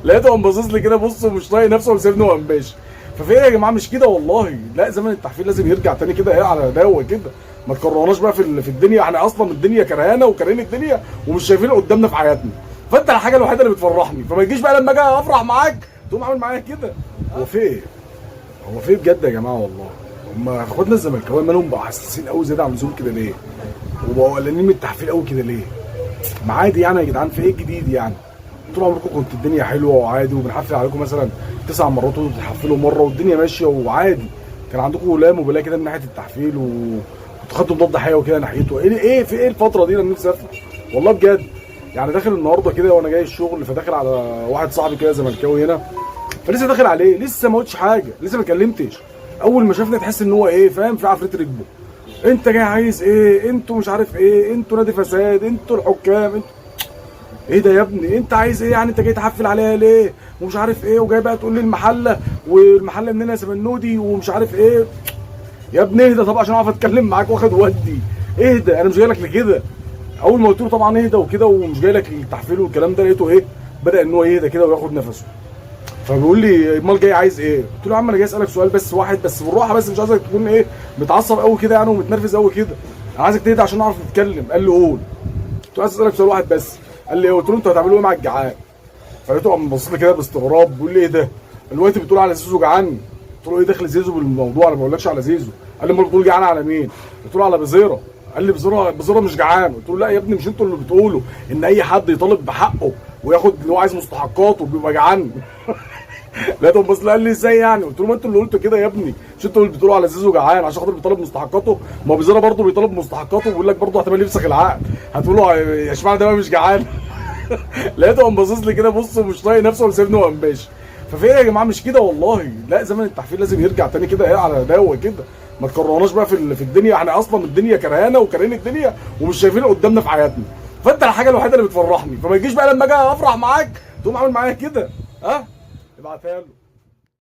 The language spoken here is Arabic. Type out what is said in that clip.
لقيته قام باصص لي كده، بص مش طايق نفسه وسايبني وقام ماشي. ففي ايه يا جماعه؟ مش كده والله، لا زمن التحفيل لازم يرجع تاني كده، ايه على دواء كده. ما تكرهناش بقى في الدنيا، احنا اصلا الدنيا كرهانا وكارهين الدنيا ومش شايفين قدامنا في حياتنا. فانت الحاجه الوحيده اللي بتفرحني، فما تجيش بقى لما اجي افرح معاك تقوم عامل معايا كده. هو في ايه؟ هو في بجد يا جماعه والله؟ هم اخواتنا الزملكاويه مالهم بقوا حساسين قوي زياده عن اللزوم كده ليه؟ وبقوا قلقانين من التحفيل قوي كده ليه؟ ما عادي يعني يا جدعان، في ايه الجديد يعني؟ طول عمركم كنت الدنيا حلوه وعادي، وبنحفل عليكم مثلا 9 مرات وانتوا بتحفلوا مره والدنيا ماشيه وعادي. كان عندكم لا مبالاه كده من ناحيه التحفيل وكنتوا خدتوا مضاد حيوي كده ناحيته. ايه في ايه الفتره دي؟ انا نفسي افهم والله بجد. يعني داخل النهارده كده وانا جاي الشغل، فداخل على واحد صاحبي كده زملكاوي هنا، فلسه داخل عليه، لسه ما قلتش حاجه، لسه ما كلمتش. اول ما شافني تحس ان هو ايه، فاهم، في عفريت ركبه. انت جاي عايز ايه؟ انتوا مش عارف ايه، انتوا نادي فساد، انتوا الحكام، انتوا ايه ده يا ابني؟ انت عايز ايه يعني؟ انت جاي تحفل عليها ليه؟ ومش عارف ايه، وجاي بقى تقول لي المحله، والمحله مننا يا سمنودي ومش عارف ايه. يا ابني اهدى طبعا عشان اعرف اتكلم معاك واخد ودي. اهدى، انا مش جاي لك لكده. اول ما قلت له طبعا اهدى وكده ومش جاي لك التحفيل والكلام ده، لقيته ايه، بدا ان هو يهدى كده وياخد نفسه. فبيقول لي امال جاي عايز ايه؟ قلت له يا عم انا جاي اسالك سؤال بس واحد بس بالراحه، بس مش عايزك تكون ايه، متعصب قوي كده يعني ومتنرفز قوي كده. انا عايزك تهدى عشان نعرف نتكلم. قال لي قول. قلت له عايز اسالك سؤال واحد بس. قال لي ايه؟ قلت له انتوا هتعملوا ايه مع الجعان؟ فلقيته قام بص لي كده باستغراب، بيقول لي ايه ده؟ دلوقتي بتقول على زيزو جعان؟ قلت له ايه دخل زيزو بالموضوع؟ انا ما بقولكش على زيزو. قال لي امال بتقول جعان على مين؟ قلت له على بزيره. قال لي بزيره مش جعان. قلت له لا يا ابني، مش انتوا اللي بتقولوا ان اي حد يطالب بحقه وياخد اللي هو عايز مستحقاته بيبقى جعان؟ لقيته بص قال لي ازاي يعني؟ قلت له ما انتوا اللي قلتوا كده يا ابني، مش انتوا اللي بتقولوا على زيزو جعان عشان خاطر بيطالب مستحقاته؟ ما بزيره برضه بيطالب مستحقاته وبيقول لك برضه هتبقى يفسخ العقد، هتقولوا يا اشمعنى ده بقى مش جعان؟ لقيته قام باصص لي كده، بص مش طايق نفسه وسايبني وقام ماشي. ففي ايه يا جماعه؟ مش كده والله، لا زمن التحفيل لازم يرجع تاني كده، ايه على دواء كده. ما تكرهناش بقى في الدنيا، احنا اصلا الدنيا كرهانا وكارهين الدنيا ومش شايفين قدامنا في حياتنا. فانت الحاجه الوحيده اللي بتفرحني، فما تجيش بقى لما اجي افرح معاك تقوم عامل معايا كده. ها ابعتها له.